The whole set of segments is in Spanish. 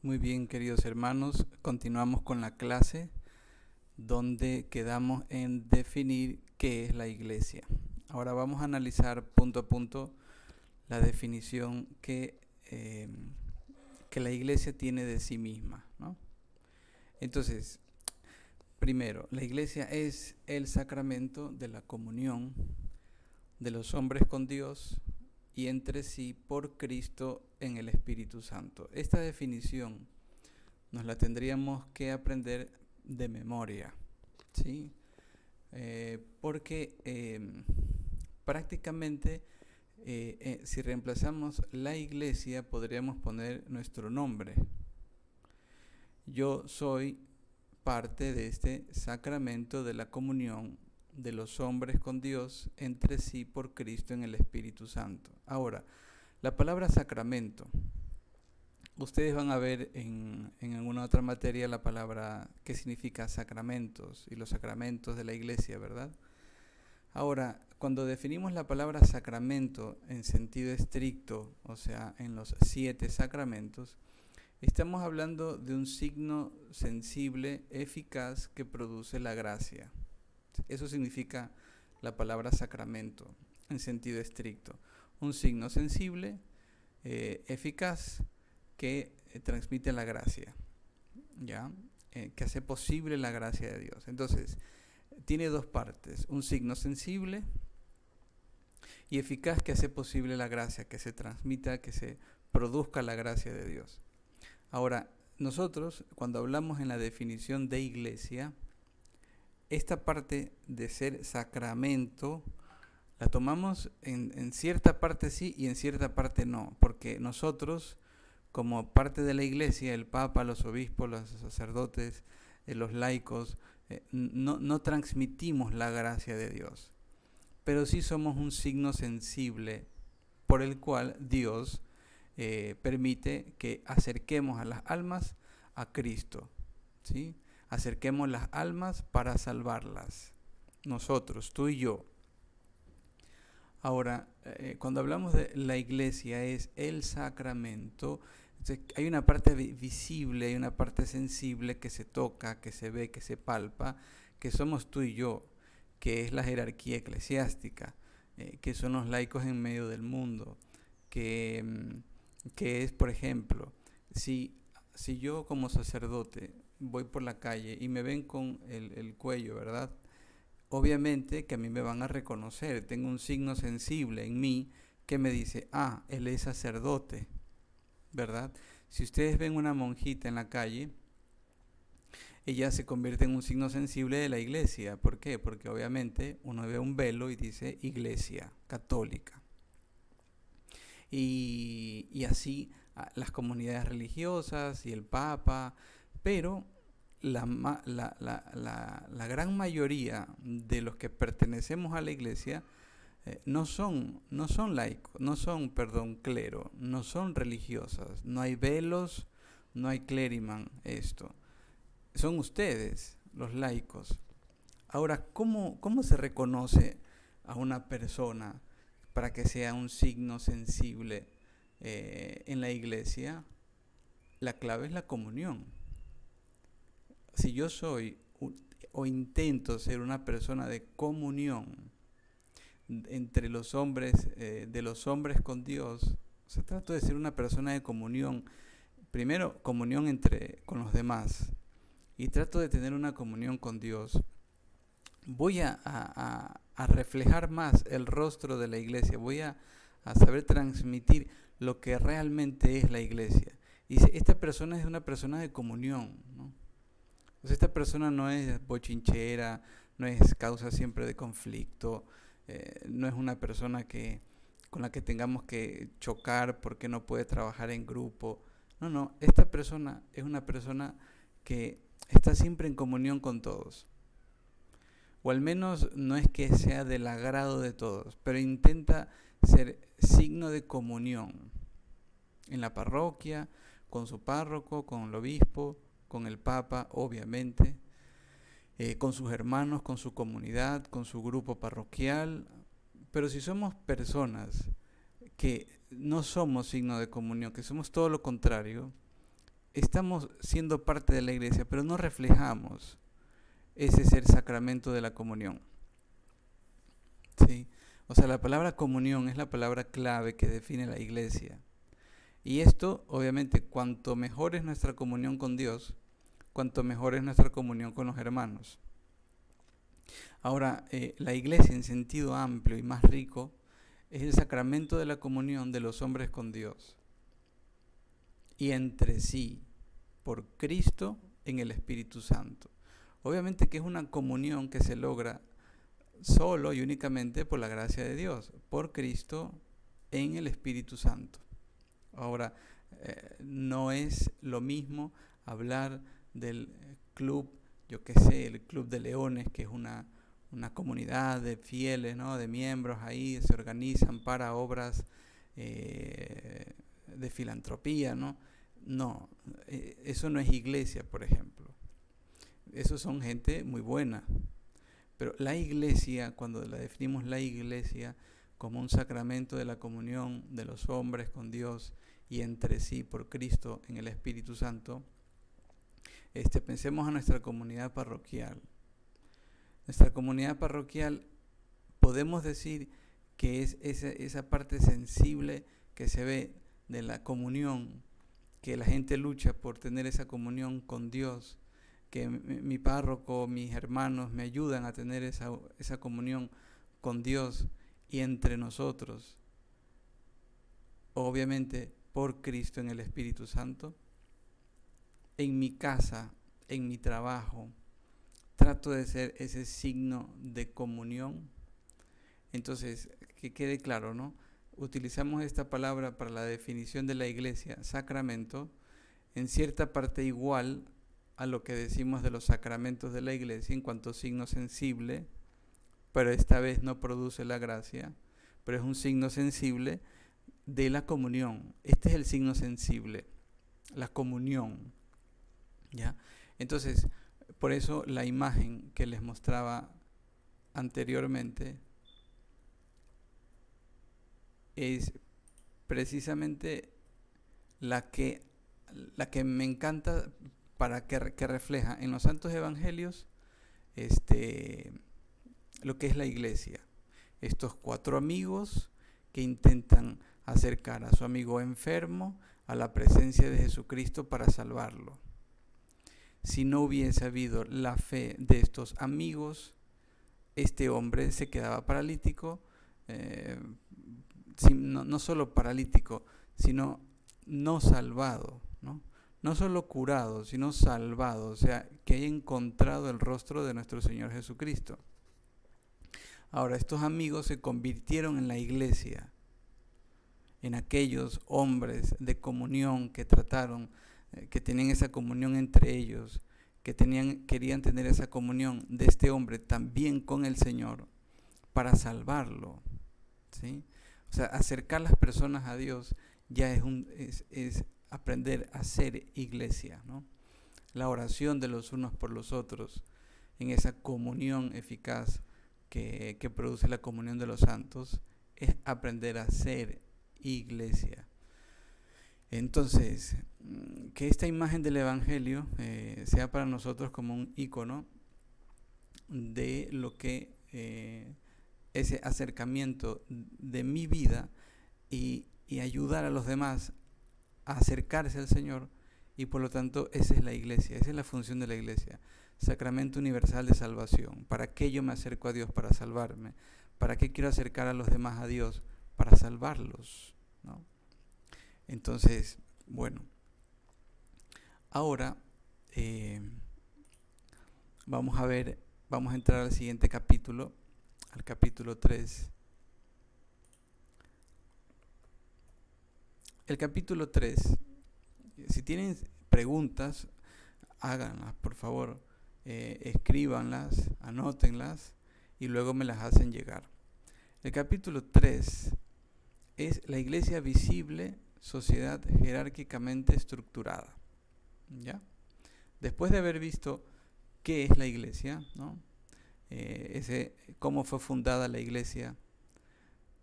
Muy bien, queridos hermanos, continuamos con la clase donde quedamos en definir qué es la iglesia. Ahora vamos a analizar punto a punto la definición que la iglesia tiene de sí misma, ¿no? Entonces, primero, la iglesia es el sacramento de la comunión de los hombres con Dios y entre sí por Cristo en el Espíritu Santo. Esta definición nos la tendríamos que aprender de memoria, ¿sí? Porque prácticamente si reemplazamos la iglesia podríamos poner nuestro nombre. Yo soy parte de este sacramento de la comunión de los hombres con Dios entre sí por Cristo en el Espíritu Santo. Ahora, la palabra sacramento. Ustedes van a ver en alguna otra materia la palabra que significa sacramentos y los sacramentos de la iglesia, ¿verdad? Ahora, cuando definimos la palabra sacramento en sentido estricto, o sea, en los 7 sacramentos, estamos hablando de un signo sensible, eficaz, que produce la gracia. Eso significa la palabra sacramento en sentido estricto. Un signo sensible, eficaz, que transmite la gracia, ¿ya? Que hace posible la gracia de Dios. Entonces, tiene dos partes, un signo sensible y eficaz que hace posible la gracia, que se transmita, que se produzca la gracia de Dios. Ahora, nosotros, cuando hablamos en la definición de iglesia, esta parte de ser sacramento la tomamos en cierta parte sí y en cierta parte no, porque nosotros, como parte de la iglesia, el papa, los obispos, los sacerdotes, los laicos, no transmitimos la gracia de Dios, pero sí somos un signo sensible por el cual Dios permite que acerquemos a las almas a Cristo, ¿sí? Acerquemos las almas para salvarlas, nosotros, tú y yo. Ahora, cuando hablamos de la iglesia es el sacramento. Entonces, hay una parte visible, hay una parte sensible que se toca, que se ve, que se palpa, que somos tú y yo, que es la jerarquía eclesiástica, que son los laicos en medio del mundo, que, que es, por ejemplo, si yo como sacerdote voy por la calle y me ven con el cuello, ¿verdad? Obviamente que a mí me van a reconocer, tengo un signo sensible en mí que me dice, ah, él es sacerdote, ¿verdad? Si ustedes ven una monjita en la calle, ella se convierte en un signo sensible de la iglesia. ¿Por qué? Porque obviamente uno ve un velo y dice iglesia católica. Y así las comunidades religiosas y el papa, pero la gran mayoría de los que pertenecemos a la iglesia no son laicos, clero, no son religiosas, no hay velos, no hay clériman, esto. Son ustedes, los laicos. Ahora, ¿cómo se reconoce a una persona para que sea un signo sensible en la iglesia? La clave es la comunión. Si yo soy o intento ser una persona de comunión entre los hombres, de los hombres con Dios, o sea, trato de ser una persona de comunión, primero comunión con los demás, y trato de tener una comunión con Dios, voy a reflejar más el rostro de la iglesia, voy a saber transmitir lo que realmente es la iglesia. Y esta persona es una persona de comunión, ¿no? O sea, esta persona no es bochinchera, no es causa siempre de conflicto, no es una persona con la que tengamos que chocar porque no puede trabajar en grupo. No, esta persona es una persona que está siempre en comunión con todos. O al menos no es que sea del agrado de todos, pero intenta ser signo de comunión en la parroquia, con su párroco, con el obispo, con el papa, obviamente, con sus hermanos, con su comunidad, con su grupo parroquial. Pero si somos personas que no somos signo de comunión, que somos todo lo contrario, estamos siendo parte de la iglesia, pero no reflejamos ese ser sacramento de la comunión. ¿Sí? O sea, la palabra comunión es la palabra clave que define la iglesia. Y esto, obviamente, cuanto mejor es nuestra comunión con Dios, cuanto mejor es nuestra comunión con los hermanos. Ahora, la iglesia en sentido amplio y más rico es el sacramento de la comunión de los hombres con Dios y entre sí, por Cristo en el Espíritu Santo. Obviamente que es una comunión que se logra solo y únicamente por la gracia de Dios, por Cristo en el Espíritu Santo. Ahora, no es lo mismo hablar del club, yo qué sé, el Club de Leones, que es una comunidad de fieles, ¿no? De miembros ahí, se organizan para obras de filantropía, ¿no? No, eso no es iglesia, por ejemplo. Eso son gente muy buena. Pero la iglesia, cuando la definimos la iglesia como un sacramento de la comunión de los hombres con Dios y entre sí por Cristo en el Espíritu Santo, pensemos a nuestra comunidad parroquial. Nuestra comunidad parroquial podemos decir que es esa parte sensible que se ve de la comunión, que la gente lucha por tener esa comunión con Dios, que mi párroco, mis hermanos me ayudan a tener esa comunión con Dios y entre nosotros, obviamente por Cristo en el Espíritu Santo. En mi casa, en mi trabajo, trato de ser ese signo de comunión. Entonces, que quede claro, ¿no? Utilizamos esta palabra para la definición de la iglesia, sacramento, en cierta parte igual a lo que decimos de los sacramentos de la iglesia en cuanto a signo sensible, pero esta vez no produce la gracia, pero es un signo sensible de la comunión. Este es el signo sensible, la comunión, ¿ya? Entonces, por eso la imagen que les mostraba anteriormente es precisamente la que me encanta para que refleja en los santos evangelios lo que es la iglesia. Estos 4 amigos que intentan acercar a su amigo enfermo a la presencia de Jesucristo para salvarlo. Si no hubiese habido la fe de estos amigos, este hombre se quedaba paralítico, no solo paralítico, sino no salvado, ¿no? No solo curado, sino salvado, o sea, que haya encontrado el rostro de nuestro Señor Jesucristo. Ahora, estos amigos se convirtieron en la iglesia, en aquellos hombres de comunión que trataron, que tenían esa comunión entre ellos, que querían tener esa comunión de este hombre también con el Señor para salvarlo, ¿sí? O sea, acercar las personas a Dios ya es aprender a ser iglesia, ¿no? La oración de los unos por los otros, en esa comunión eficaz que produce la comunión de los santos, es aprender a ser iglesia. Entonces, que esta imagen del Evangelio sea para nosotros como un icono de lo que ese acercamiento de mi vida y ayudar a los demás a acercarse al Señor, y por lo tanto esa es la iglesia, esa es la función de la iglesia, sacramento universal de salvación. ¿Para qué yo me acerco a Dios? Para salvarme. ¿Para qué quiero acercar a los demás a Dios? Para salvarlos, ¿no? Entonces, bueno, ahora vamos a entrar al siguiente capítulo, al capítulo 3. El capítulo 3, si tienen preguntas, háganlas, por favor, escríbanlas, anótenlas y luego me las hacen llegar. El capítulo 3 es la iglesia visible, sociedad jerárquicamente estructurada, ¿ya? Después de haber visto qué es la iglesia, ¿no? Cómo fue fundada la iglesia,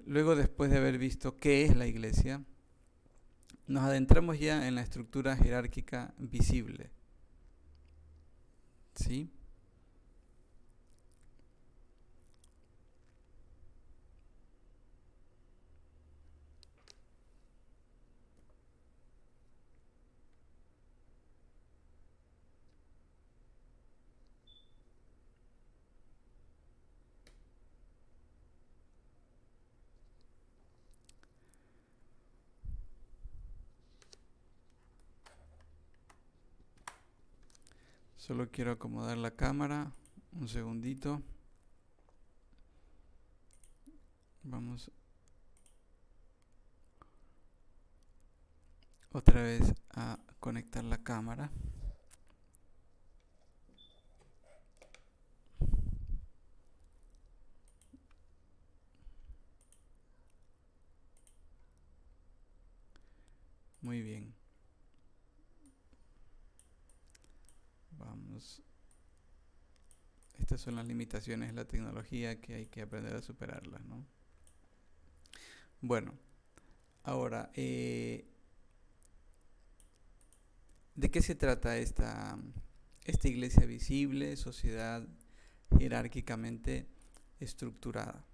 luego después de haber visto qué es la iglesia, nos adentramos ya en la estructura jerárquica visible. ¿Sí? Solo quiero acomodar la cámara. Un segundito. Vamos otra vez a conectar la cámara. Muy bien. Vamos. Estas son las limitaciones de la tecnología que hay que aprender a superarlas, ¿no? Bueno, ahora, ¿de qué se trata esta iglesia visible, sociedad jerárquicamente estructurada?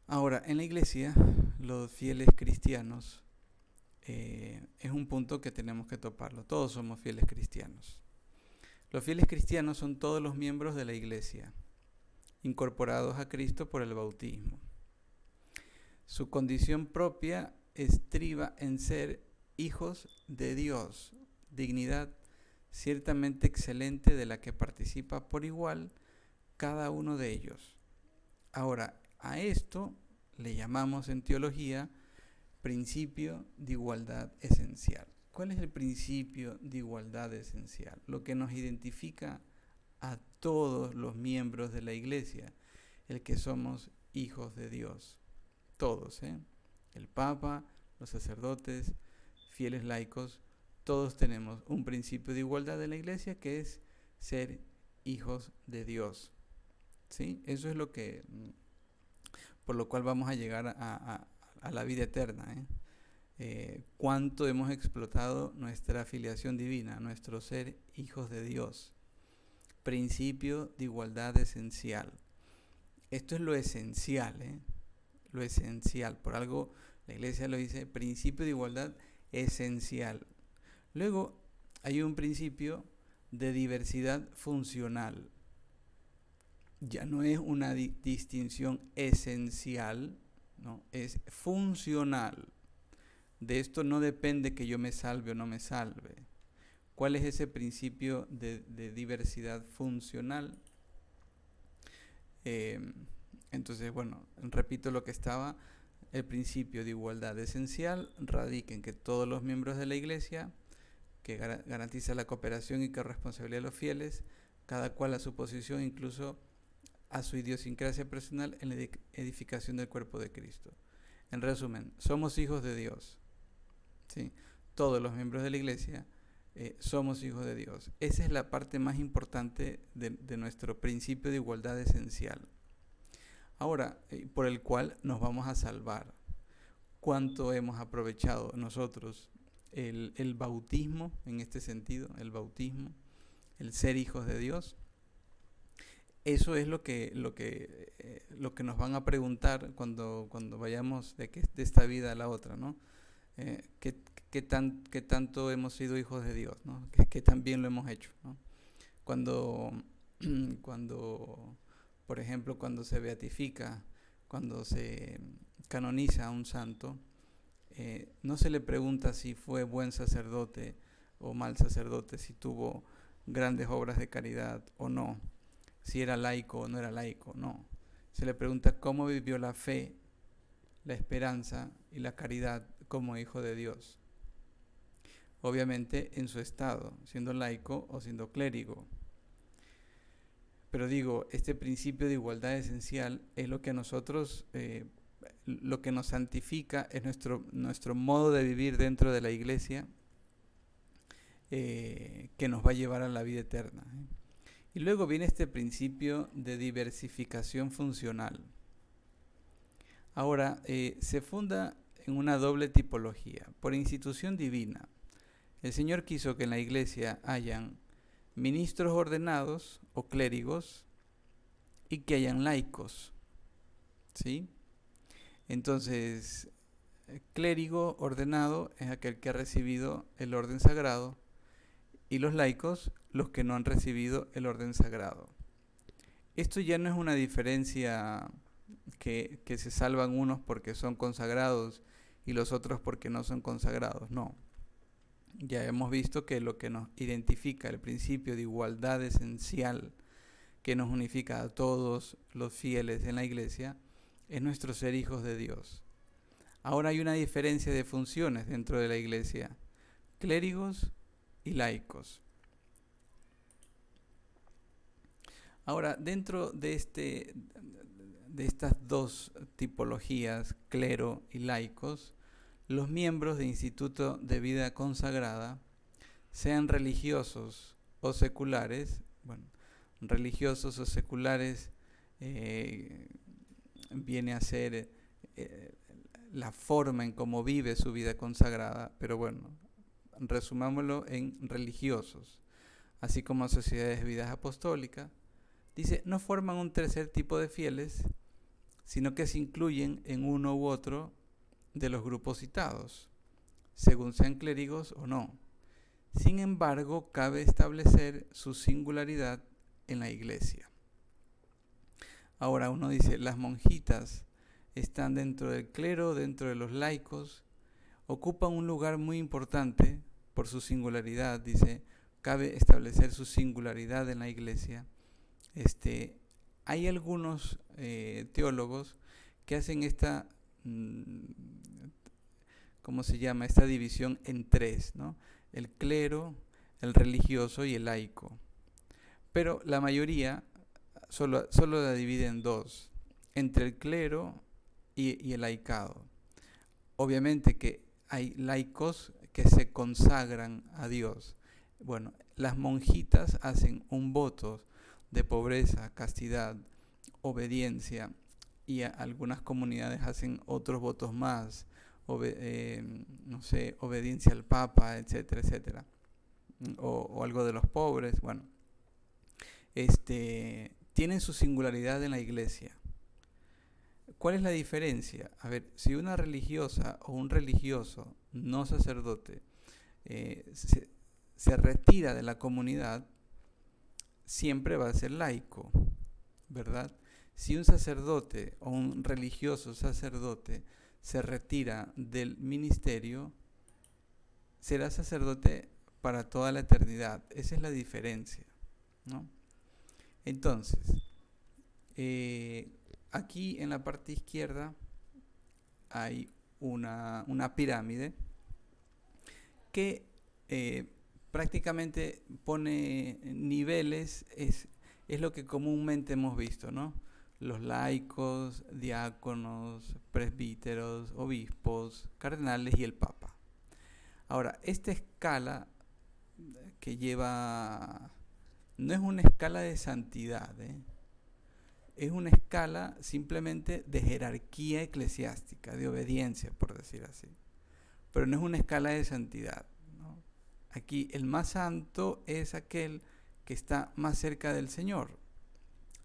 Ahora, en la iglesia, los fieles cristianos, es un punto que tenemos que toparlo. Todos somos fieles cristianos. Los fieles cristianos son todos los miembros de la iglesia, incorporados a Cristo por el bautismo. Su condición propia estriba en ser hijos de Dios, dignidad ciertamente excelente de la que participa por igual cada uno de ellos. Ahora, a esto le llamamos en teología principio de igualdad esencial. ¿Cuál es el principio de igualdad esencial? Lo que nos identifica a todos los miembros de la iglesia, el que somos hijos de Dios. Todos, el Papa, los sacerdotes, fieles laicos, todos tenemos un principio de igualdad de la iglesia que es ser hijos de Dios. ¿Sí? Eso es lo que, por lo cual vamos a llegar a la vida eterna. Cuánto hemos explotado nuestra afiliación divina, nuestro ser hijos de Dios. Principio de igualdad esencial. Esto es lo esencial, lo esencial. Por algo la iglesia lo dice, principio de igualdad esencial. Luego hay un principio de diversidad funcional. Ya no es una distinción esencial, ¿no? Es funcional. De esto no depende que yo me salve o no me salve. ¿Cuál es ese principio de diversidad funcional? Entonces, bueno, repito lo que estaba. El principio de igualdad esencial radica en que todos los miembros de la iglesia, que garantiza la cooperación y corresponsabilidad de los fieles, cada cual a su posición, incluso a su idiosincrasia personal en la edificación del cuerpo de Cristo. En resumen, somos hijos de Dios. ¿Sí? Todos los miembros de la iglesia somos hijos de Dios. Esa es la parte más importante de nuestro principio de igualdad esencial. Ahora, por el cual nos vamos a salvar. ¿Cuánto hemos aprovechado nosotros el bautismo, en este sentido, el bautismo, el ser hijos de Dios? Eso es lo que nos van a preguntar cuando vayamos de esta vida a la otra, ¿no? ¿Qué tanto hemos sido hijos de Dios, ¿no? ¿Qué tan bien lo hemos hecho, ¿no? Cuando, por ejemplo, cuando se beatifica, cuando se canoniza a un santo, no se le pregunta si fue buen sacerdote o mal sacerdote, si tuvo grandes obras de caridad o no, si era laico o no era laico, no. Se le pregunta cómo vivió la fe, la esperanza y la caridad como hijo de Dios. Obviamente en su estado, siendo laico o siendo clérigo. Pero digo, este principio de igualdad esencial es lo que a nosotros, lo que nos santifica, es nuestro modo de vivir dentro de la iglesia, que nos va a llevar a la vida eterna. Y luego viene este principio de diversificación funcional. Ahora, se funda en una doble tipología, por institución divina. El Señor quiso que en la iglesia hayan ministros ordenados o clérigos y que hayan laicos, ¿sí? Entonces, clérigo ordenado es aquel que ha recibido el orden sagrado y los laicos los que no han recibido el orden sagrado. Esto ya no es una diferencia que se salvan unos porque son consagrados y los otros porque no son consagrados, no. Ya hemos visto que lo que nos identifica, el principio de igualdad esencial que nos unifica a todos los fieles en la iglesia, es nuestro ser hijos de Dios. Ahora hay una diferencia de funciones dentro de la iglesia, clérigos y laicos. Ahora, dentro de estas dos tipologías, clero y laicos, los miembros de Instituto de Vida Consagrada, sean religiosos o seculares, bueno, religiosos o seculares viene a ser la forma en cómo vive su vida consagrada, pero bueno, resumámoslo en religiosos, así como sociedades de vidas apostólicas. Dice, no forman un tercer tipo de fieles, sino que se incluyen en uno u otro de los grupos citados, según sean clérigos o no. Sin embargo, cabe establecer su singularidad en la iglesia. Ahora uno dice, las monjitas están dentro del clero, dentro de los laicos, ocupan un lugar muy importante por su singularidad, dice, cabe establecer su singularidad en la iglesia. Hay algunos teólogos que hacen esta, ¿cómo se llama? Esta división en tres, ¿no? El clero, el religioso y el laico. Pero la mayoría solo la divide en dos, entre el clero y el laicado. Obviamente que hay laicos que se consagran a Dios. Bueno, las monjitas hacen un voto de pobreza, castidad, obediencia, y algunas comunidades hacen otros votos más, no sé, obediencia al Papa, etcétera, etcétera, o algo de los pobres. Bueno, tienen su singularidad en la iglesia. ¿Cuál es la diferencia? A ver, si una religiosa o un religioso no sacerdote se retira de la comunidad, siempre va a ser laico, ¿verdad? Si un sacerdote o un religioso sacerdote se retira del ministerio, será sacerdote para toda la eternidad. Esa es la diferencia, ¿no? Entonces, aquí en la parte izquierda hay una pirámide que prácticamente pone niveles, es lo que comúnmente hemos visto, ¿no? Los laicos, diáconos, presbíteros, obispos, cardenales y el papa. Ahora, esta escala que lleva, no es una escala de santidad, es una escala simplemente de jerarquía eclesiástica, de obediencia, por decir así. Pero no es una escala de santidad, ¿no? Aquí el más santo es aquel que está más cerca del Señor,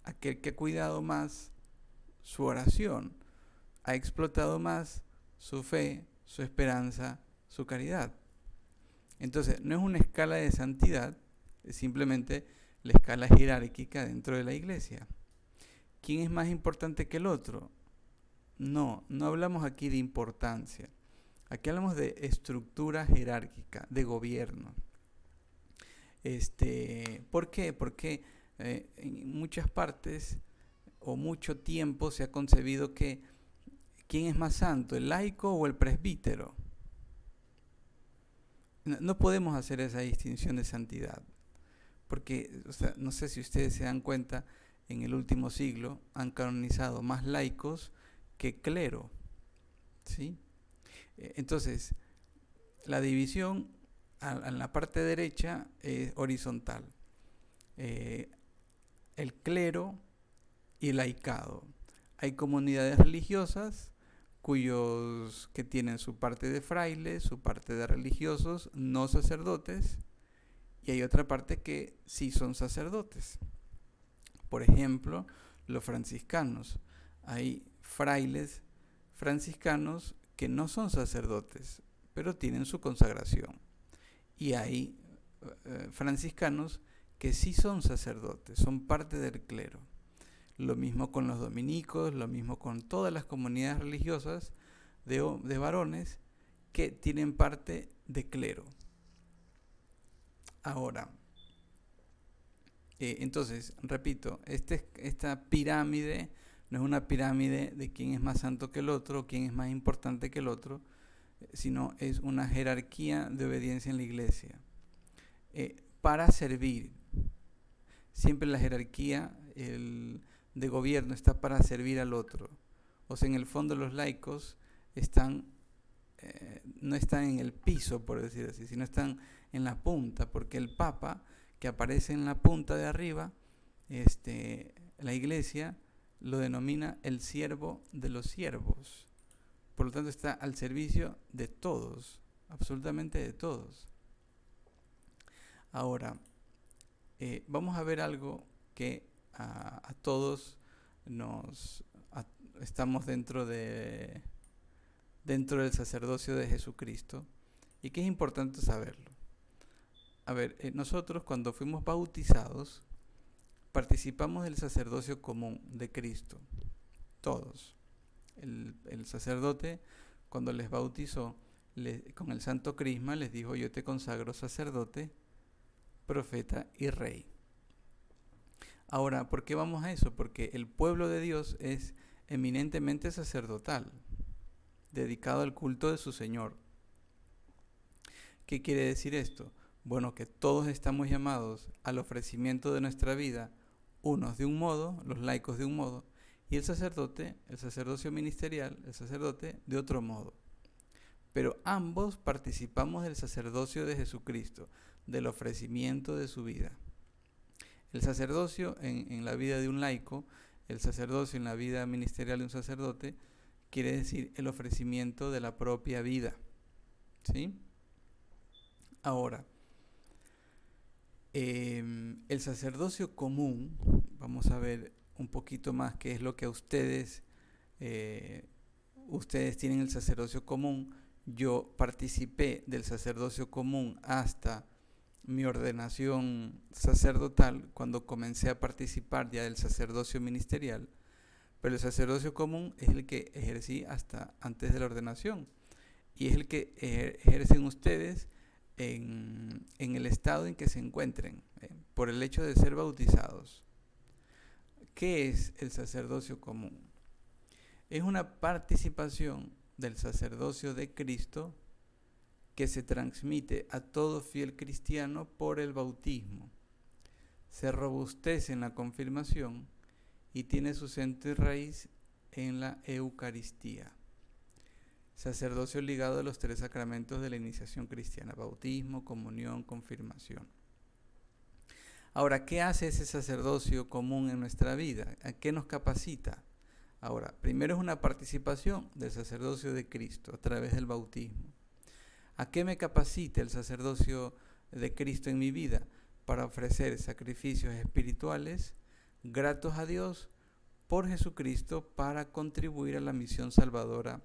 aquel que ha cuidado más su oración, ha explotado más su fe, su esperanza, su caridad. Entonces, no es una escala de santidad, es simplemente la escala jerárquica dentro de la iglesia. ¿Quién es más importante que el otro? No hablamos aquí de importancia. Aquí hablamos de estructura jerárquica, de gobierno. ¿Por qué? Porque en muchas partes o mucho tiempo se ha concebido que ¿quién es más santo, el laico o el presbítero? No podemos hacer esa distinción de santidad, porque no sé si ustedes se dan cuenta, en el último siglo han canonizado más laicos que clero, ¿sí? Entonces, la división en la parte derecha es horizontal. El clero y el laicado. Hay comunidades religiosas cuyos que tienen su parte de frailes, su parte de religiosos, no sacerdotes, y hay otra parte que sí son sacerdotes. Por ejemplo, los franciscanos. Hay frailes franciscanos que no son sacerdotes, pero tienen su consagración. Y hay franciscanos que sí son sacerdotes, son parte del clero. Lo mismo con los dominicos, lo mismo con todas las comunidades religiosas de varones que tienen parte de clero. Ahora, entonces, repito, esta pirámide no es una pirámide de quién es más santo que el otro, quién es más importante que el otro, sino es una jerarquía de obediencia en la iglesia. Para servir. Siempre la jerarquía de gobierno está para servir al otro. O sea, en el fondo los laicos no están en el piso, por decir así, sino están en la punta, porque el Papa, que aparece en la punta de arriba, la iglesia lo denomina el siervo de los siervos. Por lo tanto, está al servicio de todos, absolutamente de todos. Ahora, vamos a ver algo que a todos estamos dentro del sacerdocio de Jesucristo y que es importante saberlo. A ver, nosotros cuando fuimos bautizados participamos del sacerdocio común de Cristo, todos. El sacerdote, cuando les bautizó con el santo crisma, les dijo: yo te consagro sacerdote, profeta y rey. Ahora, ¿por qué vamos a eso? Porque el pueblo de Dios es eminentemente sacerdotal, dedicado al culto de su Señor. ¿Qué quiere decir esto? Bueno, que todos estamos llamados al ofrecimiento de nuestra vida, unos de un modo, los laicos de un modo, y el sacerdocio ministerial, el sacerdote, de otro modo. Pero ambos participamos del sacerdocio de Jesucristo, del ofrecimiento de su vida. El sacerdocio en la vida de un laico, el sacerdocio en la vida ministerial de un sacerdote, quiere decir el ofrecimiento de la propia vida. ¿Sí? Ahora, el sacerdocio común, vamos a ver un poquito más qué es lo que ustedes tienen el sacerdocio común. Yo participé del sacerdocio común hasta mi ordenación sacerdotal, cuando comencé a participar ya del sacerdocio ministerial, pero el sacerdocio común es el que ejercí hasta antes de la ordenación y es el que ejercen ustedes en el estado en que se encuentren, por el hecho de ser bautizados. ¿Qué es el sacerdocio común? Es una participación del sacerdocio de Cristo que se transmite a todo fiel cristiano por el bautismo. Se robustece en la confirmación y tiene su centro y raíz en la Eucaristía. Sacerdocio ligado a los 3 sacramentos de la iniciación cristiana: bautismo, comunión, confirmación. Ahora, ¿qué hace ese sacerdocio común en nuestra vida? ¿A qué nos capacita? Ahora, primero es una participación del sacerdocio de Cristo a través del bautismo. ¿A qué me capacita el sacerdocio de Cristo en mi vida? Para ofrecer sacrificios espirituales gratos a Dios por Jesucristo para contribuir a la misión salvadora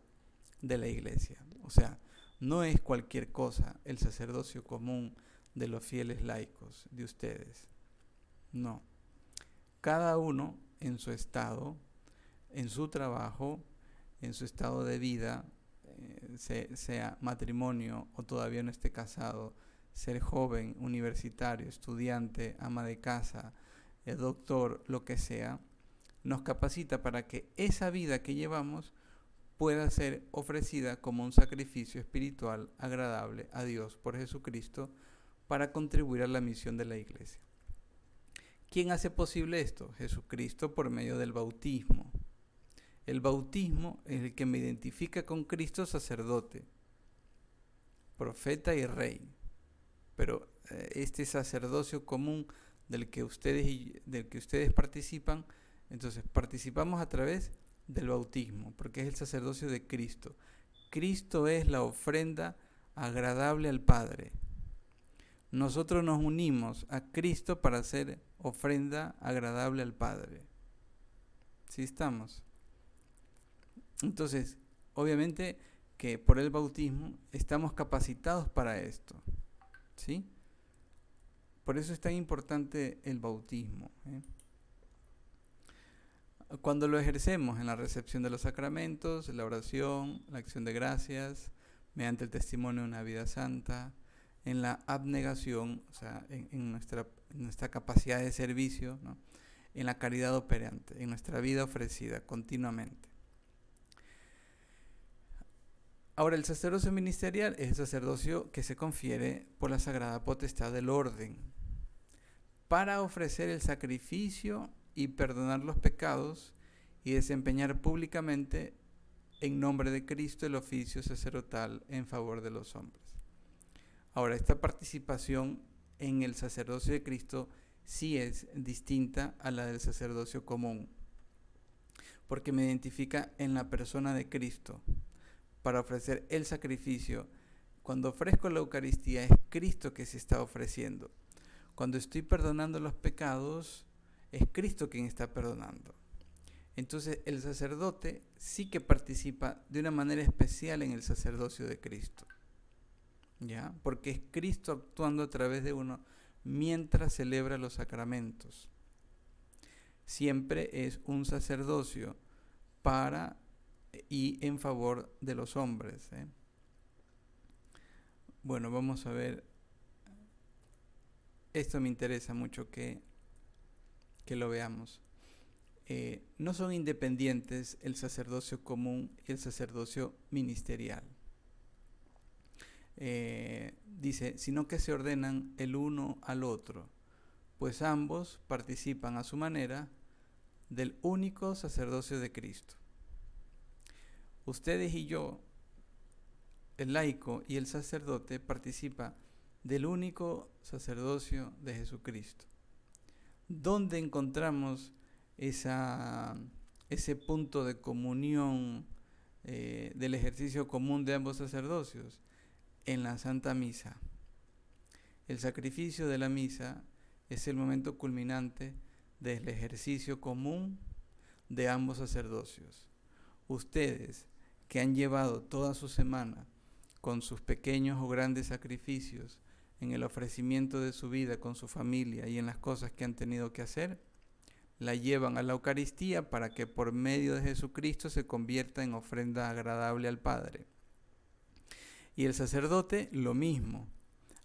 de la iglesia. O sea, no es cualquier cosa el sacerdocio común de los fieles laicos, de ustedes. No. Cada uno en su estado, en su trabajo, en su estado de vida, sea matrimonio o todavía no esté casado, ser joven, universitario, estudiante, ama de casa, doctor, lo que sea, nos capacita para que esa vida que llevamos pueda ser ofrecida como un sacrificio espiritual agradable a Dios por Jesucristo para contribuir a la misión de la iglesia. ¿Quién hace posible esto? Jesucristo por medio del bautismo. El bautismo es el que me identifica con Cristo sacerdote, profeta y rey. Pero este sacerdocio común del que ustedes participan, entonces participamos a través del bautismo, porque es el sacerdocio de Cristo. Cristo es la ofrenda agradable al Padre. Nosotros nos unimos a Cristo para hacer ofrenda agradable al Padre. ¿Sí estamos? Entonces, obviamente que por el bautismo estamos capacitados para esto. ¿Sí? Por eso es tan importante el bautismo, ¿eh? Cuando lo ejercemos en la recepción de los sacramentos, la oración, la acción de gracias, mediante el testimonio de una vida santa, en la abnegación, o sea, en nuestra capacidad de servicio, ¿no? En la caridad operante, en nuestra vida ofrecida continuamente. Ahora, el sacerdocio ministerial es el sacerdocio que se confiere por la sagrada potestad del orden para ofrecer el sacrificio y perdonar los pecados y desempeñar públicamente en nombre de Cristo el oficio sacerdotal en favor de los hombres. Ahora, esta participación en el sacerdocio de Cristo sí es distinta a la del sacerdocio común, porque me identifica en la persona de Cristo para ofrecer el sacrificio. Cuando ofrezco la Eucaristía es Cristo que se está ofreciendo. Cuando estoy perdonando los pecados es Cristo quien está perdonando. Entonces el sacerdote sí que participa de una manera especial en el sacerdocio de Cristo, ¿ya? Porque es Cristo actuando a través de uno mientras celebra los sacramentos. Siempre es un sacerdocio para y en favor de los hombres, ¿eh? Bueno, vamos a ver. Esto me interesa mucho que lo veamos. No son independientes el sacerdocio común y el sacerdocio ministerial. Dice, sino que se ordenan el uno al otro, pues ambos participan a su manera del único sacerdocio de Cristo. Ustedes y yo, el laico y el sacerdote, participan del único sacerdocio de Jesucristo. ¿Dónde encontramos ese punto de comunión del ejercicio común de ambos sacerdocios? En la Santa Misa. El sacrificio de la misa es el momento culminante del ejercicio común de ambos sacerdocios. Ustedes que han llevado toda su semana con sus pequeños o grandes sacrificios en el ofrecimiento de su vida con su familia y en las cosas que han tenido que hacer, la llevan a la Eucaristía para que por medio de Jesucristo se convierta en ofrenda agradable al Padre. Y el sacerdote lo mismo,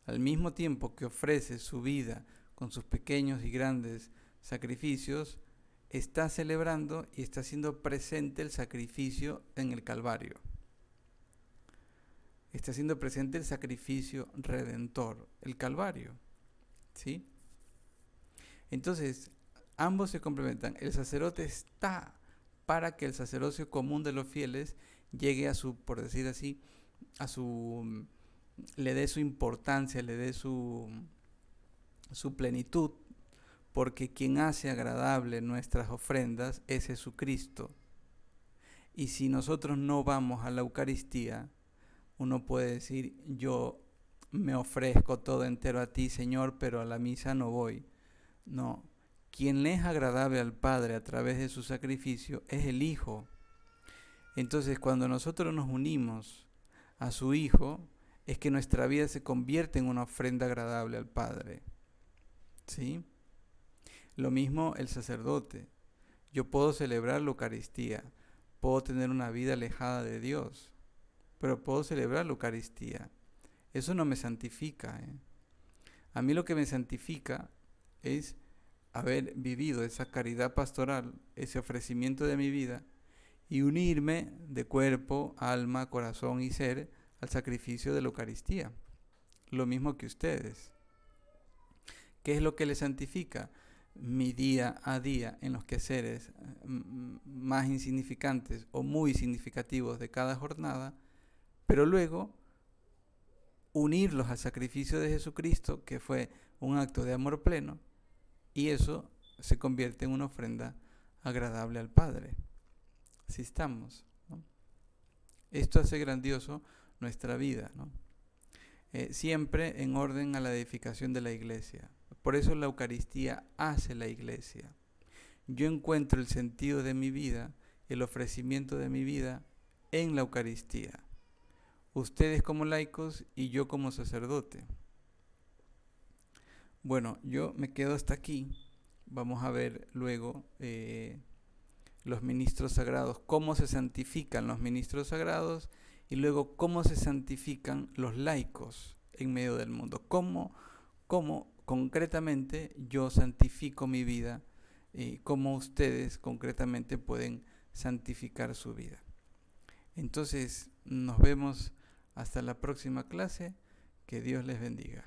al mismo tiempo que ofrece su vida con sus pequeños y grandes sacrificios, está celebrando y está haciendo presente el sacrificio en el Calvario. Está haciendo presente el sacrificio redentor, el Calvario, ¿sí? Entonces, ambos se complementan. El sacerdote está para que el sacerdocio común de los fieles llegue a su, por decir así, le dé su importancia, le dé su plenitud, porque quien hace agradable nuestras ofrendas es Jesucristo. Y si nosotros no vamos a la Eucaristía, uno puede decir, yo me ofrezco todo entero a ti, Señor, pero a la misa no voy. No, quien le es agradable al Padre a través de su sacrificio es el Hijo. Entonces, cuando nosotros nos unimos a su Hijo, es que nuestra vida se convierte en una ofrenda agradable al Padre, ¿sí? Lo mismo el sacerdote. Yo puedo celebrar la Eucaristía, puedo tener una vida alejada de Dios, pero puedo celebrar la Eucaristía. Eso no me santifica, ¿eh? A mí lo que me santifica es haber vivido esa caridad pastoral, ese ofrecimiento de mi vida, y unirme de cuerpo, alma, corazón y ser al sacrificio de la Eucaristía. Lo mismo que ustedes. ¿Qué es lo que les santifica? Mi día a día en los quehaceres más insignificantes o muy significativos de cada jornada, pero luego unirlos al sacrificio de Jesucristo, que fue un acto de amor pleno, y eso se convierte en una ofrenda agradable al Padre. asistamos, ¿no? Esto hace grandioso nuestra vida, ¿no? Siempre en orden a la edificación de la iglesia. Por eso la Eucaristía hace la iglesia. Yo encuentro el sentido de mi vida, el ofrecimiento de mi vida en la Eucaristía. Ustedes como laicos y yo como sacerdote. Bueno, yo me quedo hasta aquí. Vamos a ver luego los ministros sagrados, cómo se santifican los ministros sagrados y luego cómo se santifican los laicos en medio del mundo. Cómo concretamente yo santifico mi vida y cómo ustedes concretamente pueden santificar su vida. Entonces, nos vemos hasta la próxima clase. Que Dios les bendiga.